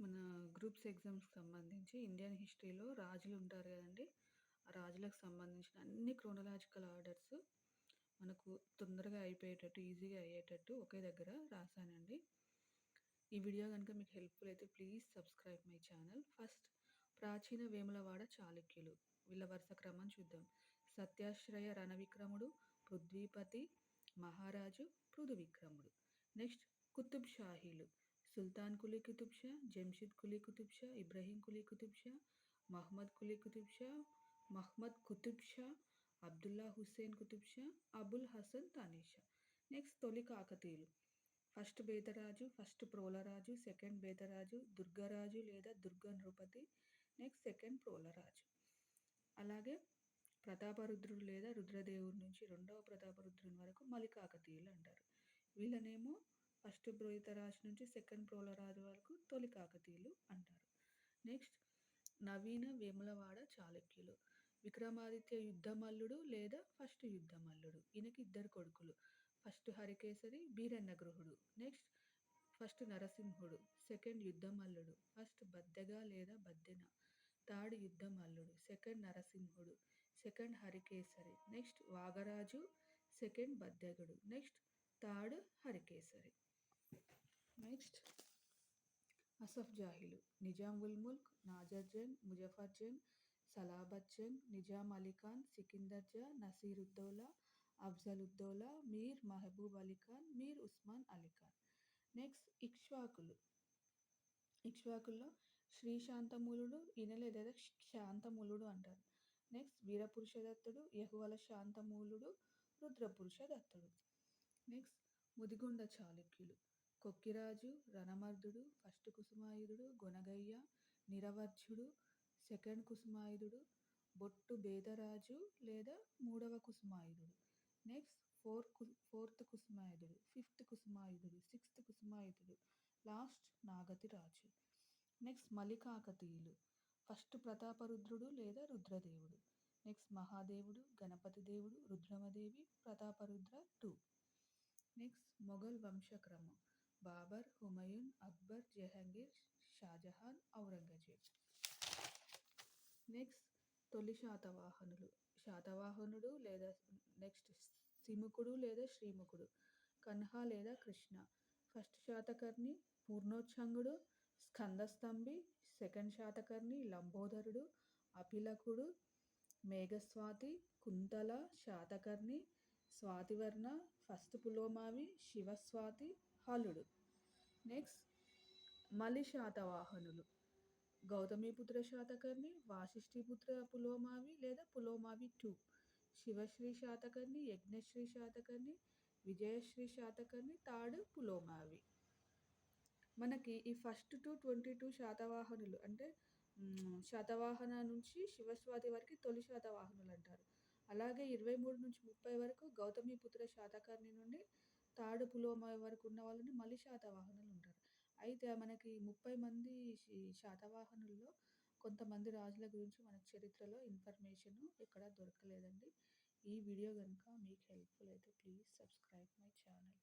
మన గ్రూప్స్ ఎగ్జామ్స్‌కి సంబంధించి ఇండియన్ హిస్టరీలో రాజులుంటారు గదండీ! ఆ రాజులకు సంబంధించిన అన్ని క్రోనలాజికల్ ఆర్డర్స్ మనకు తొందరగా అయిపోయేటట్టు, ఈజీగా అయ్యేటట్టు ఒకే దగ్గర రాసానండి. ఈ వీడియో గనుక మీకు హెల్ప్‌ఫుల్ అయితే please subscribe my channel. First ప్రాచీన వేములవాడ చాళుక్యులు. వీళ్ళ వరుస క్రమం చూద్దాం. సత్యాశ్రయ రణవిక్రముడు, పృథ్వీపతి మహారాజు, పృథువిక్రముడు. నెక్స్ట్ కుతుబ్ షాహీలు. సుల్తాన్ కులీ కుతుబ్ షా, జంషిద్ కులీ కుతుబ్ షా, ఇబ్రహీం కులీ కుతుబ్ షా, మహ్మద్ కులీ కుతుబ్ షా, మహ్మద్ కుతుబ్ షా, అబ్దుల్లా హుస్సేన్ కుతుబ్ షా, అబుల్ హసన్ తానీషా. నెక్స్ట్ తొలి కాకతీయులు. First Betaraju, first Prolaraju, second Betaraju, Durgaraju లేదా దుర్గ నృపతి, నెక్స్ట్ సెకండ్ ప్రోలరాజు. అలాగే ప్రతాపరుద్రుడు లేదా రుద్రదేవుడి నుంచి రెండవ ప్రతాపరుద్రుని వరకు మలికాకతీయులు అంటారు. వీళ్ళనేమో ఫస్ట్ బేతరాజు నుంచి సెకండ్ ప్రోలరాజు వరకు తొలి కాకతీయులు అంటారు. నెక్స్ట్ నవీన వేములవాడ చాళుక్యులు. విక్రమాదిత్య యుద్ధమల్లుడు లేదా ఫస్ట్ యుద్ధమల్లుడు. ఈయనకి ఇద్దరు కొడుకులు. ఫస్ట్ హరికేసరి, బీరన్నగృహుడు. నెక్స్ట్ ఫస్ట్ నరసింహుడు, సెకండ్ యుద్ధమల్లుడు, ఫస్ట్ బద్దెగ లేదా బద్దెన, థర్డ్ యుద్ధమల్లుడు, సెకండ్ నరసింహుడు, second Harikesari, next Vagaraju, second బద్దెగుడు, next third Harikesari. Next Asaf జాహీలు. నిజాం ఉల్ ముల్క్, నాజర్ జంగ్, ముజఫర్ జంగ్, సలాబత్ జంగ్, నిజాం అలీ ఖాన్, సికిందర్ జా, నసీరుద్దౌలా, అఫ్జలుద్దౌలా, మీర్ మహబూబ్ అలీ ఖాన్, మీర్ ఉస్మాన్ అలీ ఖాన్. నెక్స్ట్ ఇక్ష్వాకులు. ఇక్ష్వాకుల్లో శ్రీశాంతమూలుడు, ఈయన లేదా శాంతమూలుడు అంటారు. నెక్స్ట్ వీరపురుషదత్తుడు, యహువల శాంతమూలుడు, రుద్రపురుషదత్తుడు. నెక్స్ట్ ముదిగొండ చాళుక్యులు. కొక్కిరాజు, రణమర్దుడు, ఫస్ట్ కుసుమాయుధుడు, గొనగయ్య, నిరవర్జుడు, సెకండ్ కుసుమాయుధుడు, బొట్టు బేదరాజు లేదా మూడవ కుసుమాయుధుడు. నెక్స్ట్ ఫోర్త్ కుసుమాయుధుడు, ఫిఫ్త్ కుసుమాయుధుడు, సిక్స్త్ కుసుమాయుధుడు, లాస్ట్ నాగతి రాజు. నెక్స్ట్ మలికాకతీయులు. ఫస్ట్ ప్రతాపరుద్రుడు లేదా రుద్రదేవుడు. నెక్స్ట్ మహాదేవుడు, గణపతి దేవుడు, రుద్రమదేవి, ప్రతాపరుద్ర 2. నెక్స్ట్ మొఘల్ వంశక్రమం. బాబర్, హుమయూన్, అక్బర్, జహంగీర్, షాజహాన్, ఔరంగజేబ్. నెక్స్ట్ తొలి శాతవాహనులు. శాతవాహనుడు లేదా నెక్స్ట్ సిముకుడు లేదా శ్రీముకుడు, కన్హా లేదా కృష్ణ. ఫస్ట్ శాతకర్ణి పూర్ణోచ్ఛంగుడు, స్కందస్తంభి, సెకండ్ శాతకర్ణి లంబోదరుడు, అపిలకుడు, మేఘస్వాతి, కుంతల, శాతకర్ణి, స్వాతివర్ణ, ఫస్ట్ పులోమావి, శివస్వాతి, హలుడు. నెక్స్ట్ మలి శాతవాహనులు. గౌతమిపుత్ర శాతకర్ణి, వాసిష్ఠిపుత్ర పులోమావి లేదా పులోమావి 2, శివశ్రీ శాతకర్ణి, యజ్ఞశ్రీ శాతకర్ణి, విజయశ్రీ శాతకర్ణి, థర్డ్ పులోమావి. మనకి ఈ ఫస్ట్ టు 22 శాతవాహనులు అంటే శాతవాహన నుంచి శివస్వాతి వరకు తొలి శాతవాహనులు అంటారు. అలాగే 23 నుంచి 30 వరకు గౌతమిపుత్ర శాతకర్ణి నుండి థర్డ్ పులోమావి వరకు ఉన్న వాళ్ళని మలి శాతవాహనులు ఉంటారు. అయితే మనకి 30 మంది శాతవాహనుల్లో కొంతమంది రాజుల గురించి మనకు చరిత్రలో ఇన్ఫర్మేషన్ ఎక్కడ దొరకలేదండి. ఈ వీడియో కనుక మీకు హెల్ప్ఫుల్ అయితే ప్లీజ్ సబ్స్క్రైబ్ మై ఛానల్.